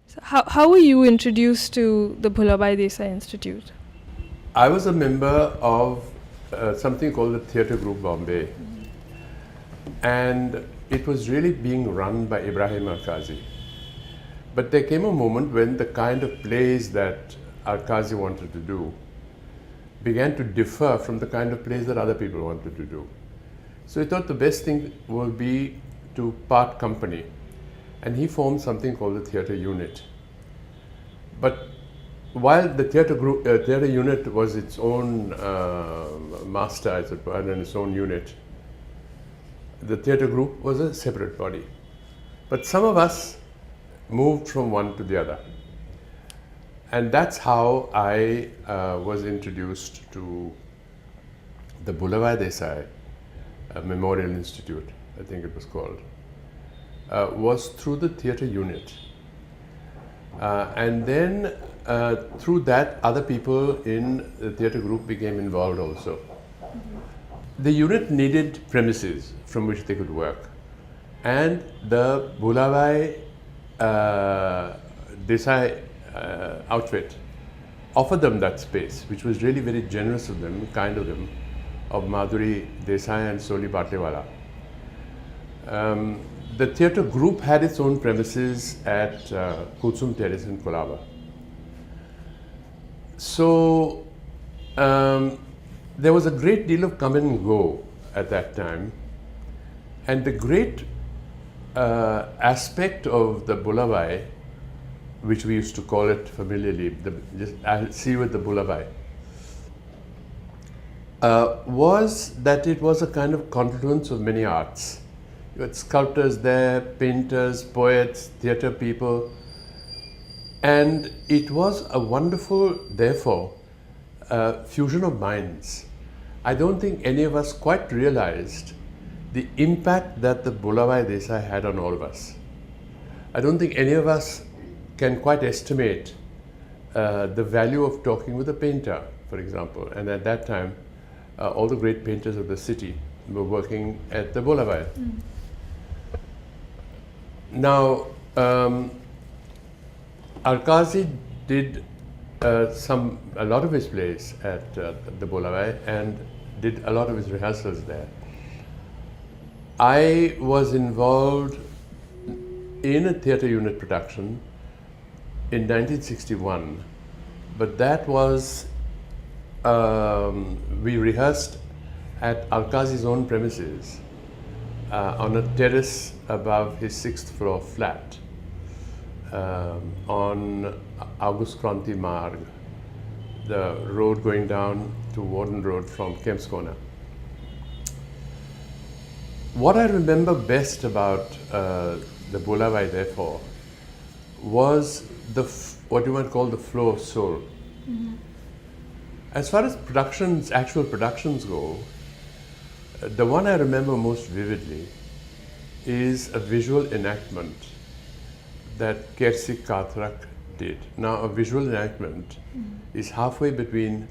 So how were you introduced to the Bhulabhai Desai Institute? I was a member of something called the Theatre Group Bombay, and it was really being run by Ebrahim Alkazi. But there came a moment when the kind of plays that Alkazi wanted to do began to differ from the kind of plays that other people wanted to do. So he thought the best thing would be to part company, and he formed something called the theatre unit. But while the theatre unit was its own master, as it were, and its own unit, the theatre group was a separate body. But some of us moved from one to the other. And that's how I was introduced to the Bhulabhai Desai Memorial Institute, I think it was called, was through the theatre unit. And then through that, other people in the theatre group became involved also. The unit needed premises from which they could work. And the Bhulabhai Desai outfit offered them that space, which was really very generous of them, kind of them, of Madhuri Desai and Soli Batlewala. The theatre group had its own premises at Kutsum Terrace in Colaba. So there was a great deal of come and go at that time, and the great aspect of the Bhulabhai, which we used to call it familiarly, I'll see you at the Bhulabhai, was that it was a kind of confluence of many arts. You had sculptors there, painters, poets, theatre people, and it was a wonderful, therefore, fusion of minds. I don't think any of us quite realized the impact that the Bhulabhai Desai had on all of us. I don't think any of us can quite estimate the value of talking with a painter, for example. And at that time, all the great painters of the city were working at the Bhulabhai. Now, Alkazi did a lot of his plays at the Bhulabhai and did a lot of his rehearsals there. I was involved in a theatre unit production in 1961, but that was, we rehearsed at Alkazi's own premises on a terrace above his 6th floor flat on August Kranti Marg, the road going down to Warden Road from Kemp's Corner. What I remember best about the Bhulabhai, therefore, was what you might call the flow of soul. As far as productions, actual productions go, the one I remember most vividly is a visual enactment that Kersy Katrak did. Now, a visual enactment is halfway between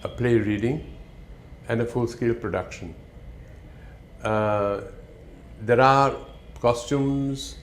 a play reading and a full-scale production. There are costumes,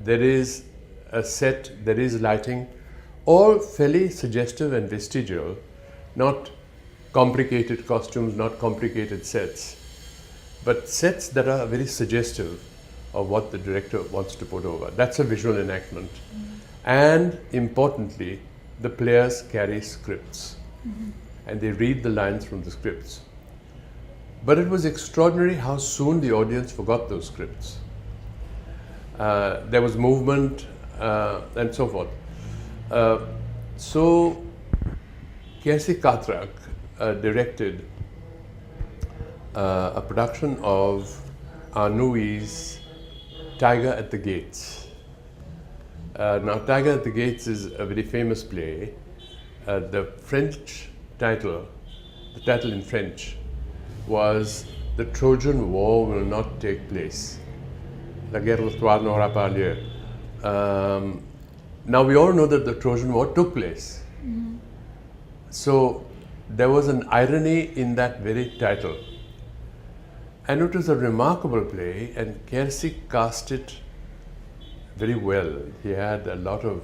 there is a set, there is lighting, all fairly suggestive and vestigial, not complicated costumes, not complicated sets, but sets that are very suggestive of what the director wants to put over. That's a visual enactment. And importantly, the players carry scripts and they read the lines from the scripts. But it was extraordinary how soon the audience forgot those scripts. There was movement and so forth. So Kersy Katrak directed a production of Arnoux's Tiger at the Gates. Now, Tiger at the Gates is a very famous play. The French title, the title in French, was "The Trojan War Will Not Take Place." La guerre d'Histoire n'aura pas lieu. Now, we all know that the Trojan War took place. So, there was an irony in that very title. And it was a remarkable play, and Kersy cast it very well. He had a lot of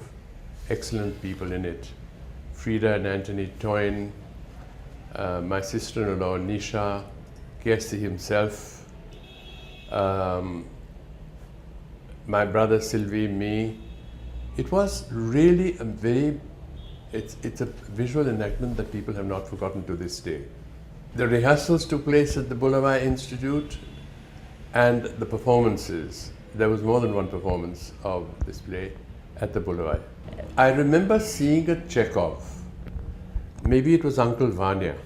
excellent people in it. Frida and Anthony Toyn, my sister-in-law Nisha, Kersy himself, my brother Sylvie, me. It was really it's a visual enactment that people have not forgotten to this day. The rehearsals took place at the Bhulabhai Institute, and the performances. There was more than one performance of this play at the Bhulabhai. I remember seeing a Chekhov. Maybe it was Uncle Vanya.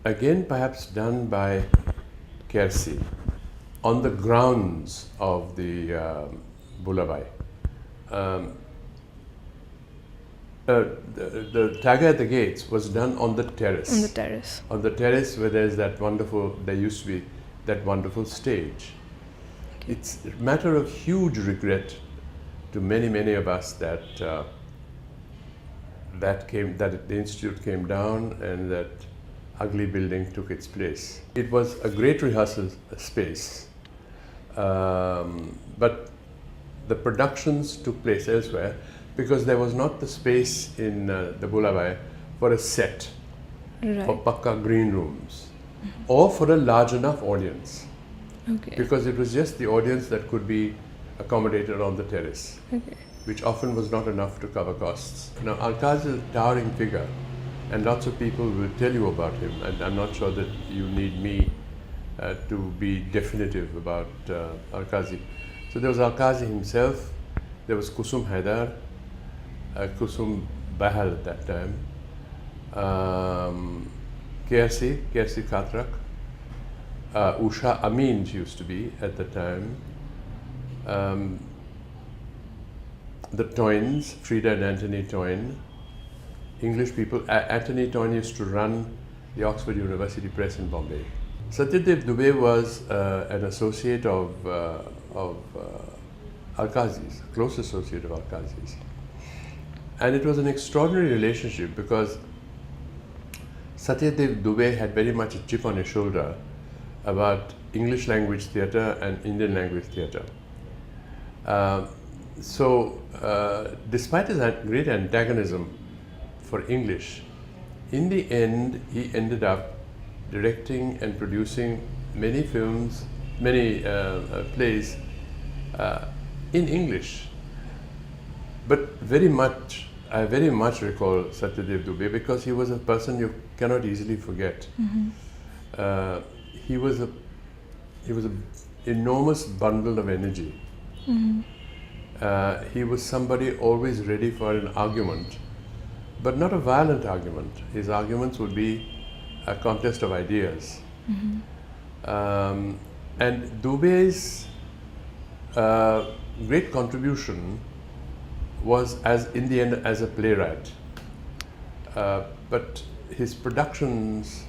Again, perhaps done by Kersy on the grounds of the Bhulabhai. The Tiger at the Gates was done on the terrace. On the terrace. On the terrace where there used to be that wonderful stage. Okay. It's a matter of huge regret to many of us that that the institute came down and that ugly building took its place. It was a great rehearsal space, but the productions took place elsewhere because there was not the space in the Bhulabhai for a set, right, for pakka green rooms, or for a large enough audience. Okay. Because it was just the audience that could be accommodated on the terrace, okay, which often was not enough to cover costs. Now, Alkazi is a towering figure, and lots of people will tell you about him, and I'm not sure that you need me to be definitive about Alkazi. So there was Alkazi himself, there was Kusum Haidar, Kusum Bahal at that time, Kersy Katrak, Usha Amin she used to be at the time, the Toyns, Frida and Anthony Toyn, English people. Anthony Toyn used to run the Oxford University Press in Bombay. Satydev Dubey was an associate of Alkazi's, a close associate of Alkazi's. And it was an extraordinary relationship because Satydev Dubey had very much a chip on his shoulder about English language theatre and Indian language theatre. Despite his great antagonism for English, in the end he ended up directing and producing many films, many plays in English. But I very much recall Satydev Dubey because he was a person you cannot easily forget. Mm-hmm. He was an enormous bundle of energy. Mm-hmm. He was somebody always ready for an argument, but not a violent argument. His arguments would be a contest of ideas. Mm-hmm. And Dubey's great contribution was in the end as a playwright. But his productions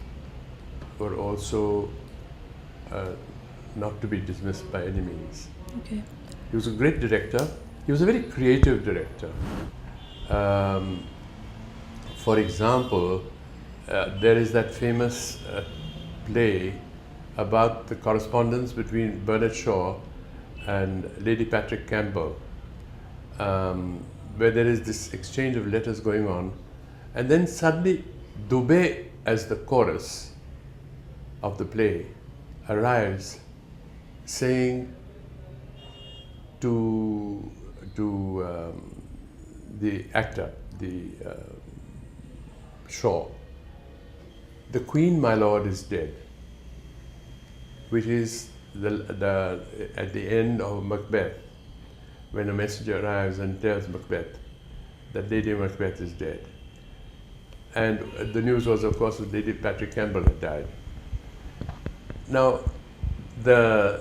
were also not to be dismissed by any means. Okay. He was a great director. He was a very creative director. For example, there is that famous play about the correspondence between Bernard Shaw and Lady Patrick Campbell, where there is this exchange of letters going on, and then suddenly Dubey, as the chorus of the play, arrives saying to the actor, Shaw, "The Queen, my lord, is dead," which is at the end of Macbeth, when a messenger arrives and tells Macbeth that Lady Macbeth is dead. And the news was, of course, that Lady Patrick Campbell had died. Now, the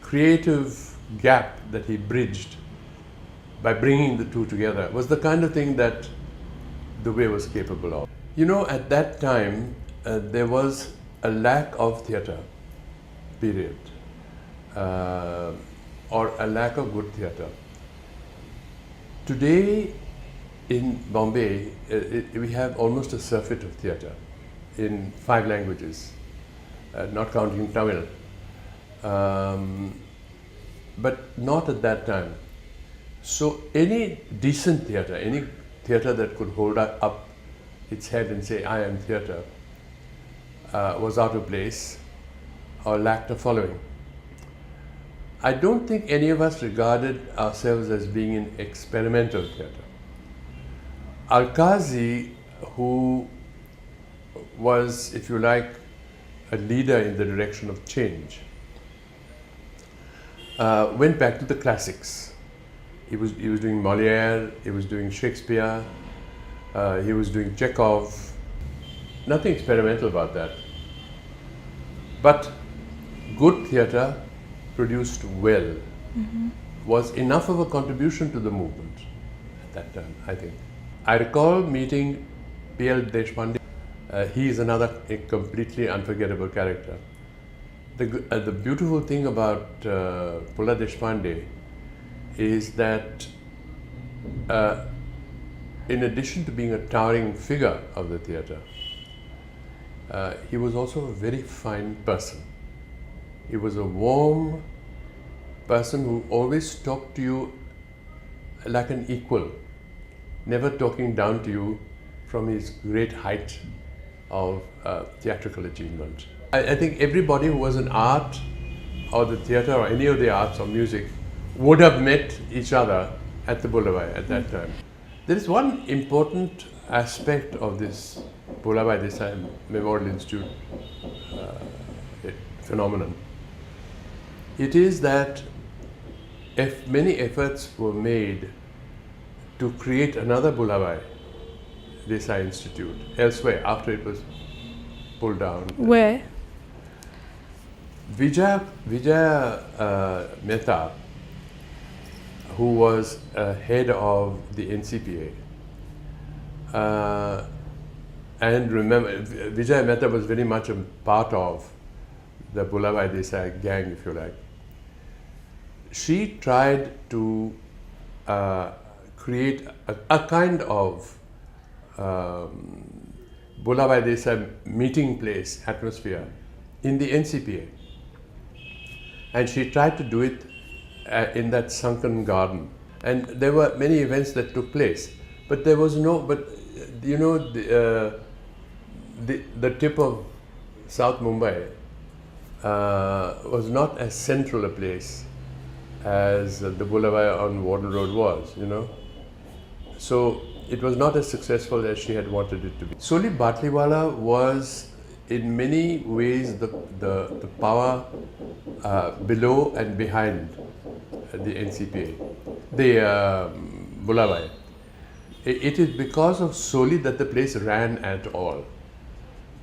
creative gap that he bridged by bringing the two together was the kind of thing that Dubey was capable of. You know, at that time, there was a lack of theatre, period, or a lack of good theatre. Today, in Bombay, we have almost a surfeit of theatre in 5 languages, not counting Tamil. But not at that time. So any decent theatre, any theatre that could hold up its head and say, I am theatre, was out of place or lacked a following. I don't think any of us regarded ourselves as being in experimental theatre. Alkazi, who was, if you like, a leader in the direction of change, went back to the classics. He was doing Molière, he was doing Shakespeare, he was doing Chekhov. Nothing experimental about that. But good theatre produced well was enough of a contribution to the movement at that time, I think. I recall meeting P.L. Deshpande. He is another completely unforgettable character. The beautiful thing about Pula Deshpande is that in addition to being a towering figure of the theatre, he was also a very fine person. He was a warm person who always talked to you like an equal, never talking down to you from his great height of theatrical achievement. I think everybody who was in art or the theatre or any of the arts or music would have met each other at the Bhulabhai at that time. There is one important aspect of this Bhulabhai Desai Memorial Institute phenomenon. It is that if many efforts were made to create another Bhulabhai Desai Institute elsewhere after it was pulled down. Where? Vijaya Mehta, who was head of the NCPA, and remember, Vijaya Mehta was very much a part of the Bhulabhai Desai gang, if you like. She tried to create a kind of Bhulabhai Desai meeting place atmosphere in the NCPA. And she tried to do it in that sunken garden. And there were many events that took place. But there was no, the tip of South Mumbai was not as central a place as the Bhulabhai on Warden Road was, So it was not as successful as she had wanted it to be. Soli Batliwala was in many ways the power below and behind the NCPA, the Bhulabhai. It is because of Soli that the place ran at all.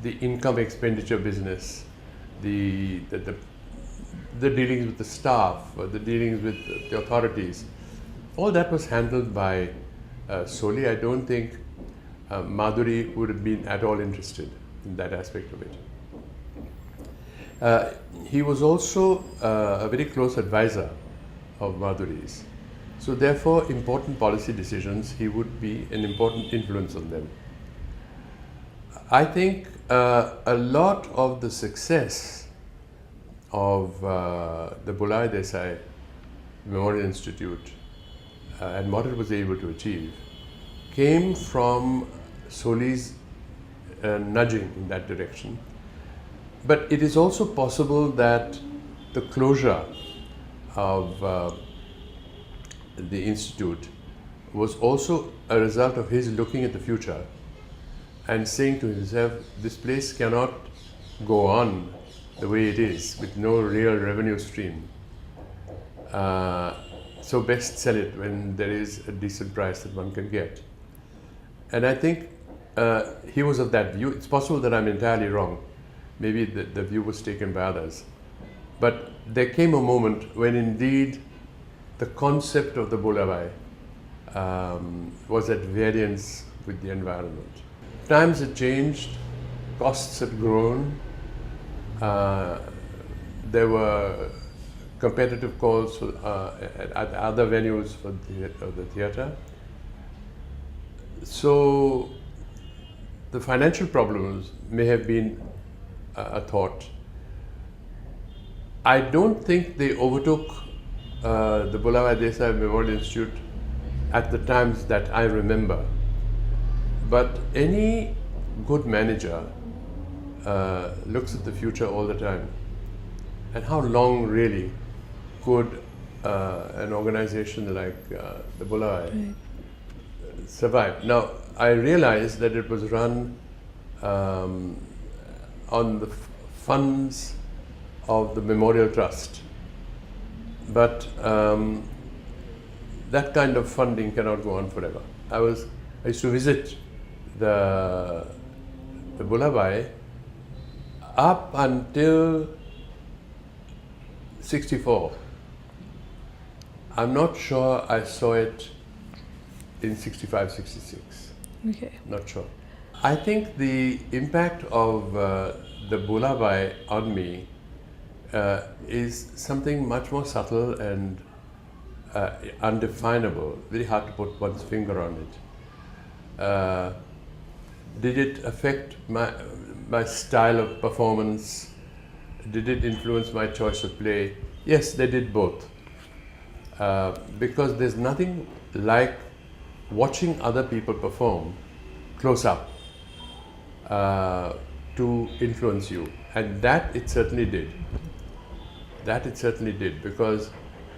The income expenditure business, the dealings with the staff, the dealings with the authorities, all that was handled by Soli. I don't think Madhuri would have been at all interested in that aspect of it. He was also a very close advisor of Madhuri's. So therefore, important policy decisions, he would be an important influence on them. I think a lot of the success of the Bhulabhai Desai Memorial Institute and what it was able to achieve came from Soli's nudging in that direction. But it is also possible that the closure of the institute was also a result of his looking at the future and saying to himself, this place cannot go on the way it is with no real revenue stream. So best sell it when there is a decent price that one can get. And I think he was of that view. It's possible that I'm entirely wrong. Maybe the view was taken by others. But there came a moment when indeed the concept of the Bhulabhai was at variance with the environment. Times had changed, costs had grown, there were competitive calls for, at other venues for the theatre. So the financial problems may have been a thought. I don't think they overtook the Bhulabhai Desai Memorial Institute at the times that I remember. But any good manager looks at the future all the time. And how long really could an organization like the Bhulabhai survive? Now, I realized that it was run on the funds of the Memorial Trust. But that kind of funding cannot go on forever. I used to visit the Bhulabhai up until 64. I'm not sure I saw it in 65, 66. Okay. Not sure. I think the impact of the Bhulabhai on me is something much more subtle and undefinable, very hard to put one's finger on it. Did it affect my style of performance? Did it influence my choice of play? Yes, they did both. Because there's nothing like watching other people perform close up to influence you. And that it certainly did. That it certainly did, because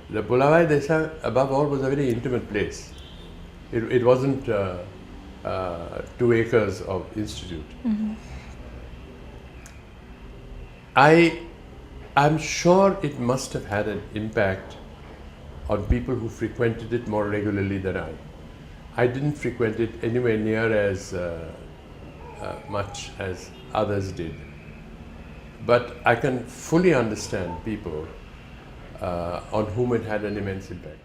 the Bhulabhai Desai, above all, was a very intimate place. It wasn't 2 acres of institute. Mm-hmm. I'm sure it must have had an impact on people who frequented it more regularly than I. I didn't frequent it anywhere near as much as others did. But I can fully understand people on whom it had an immense impact.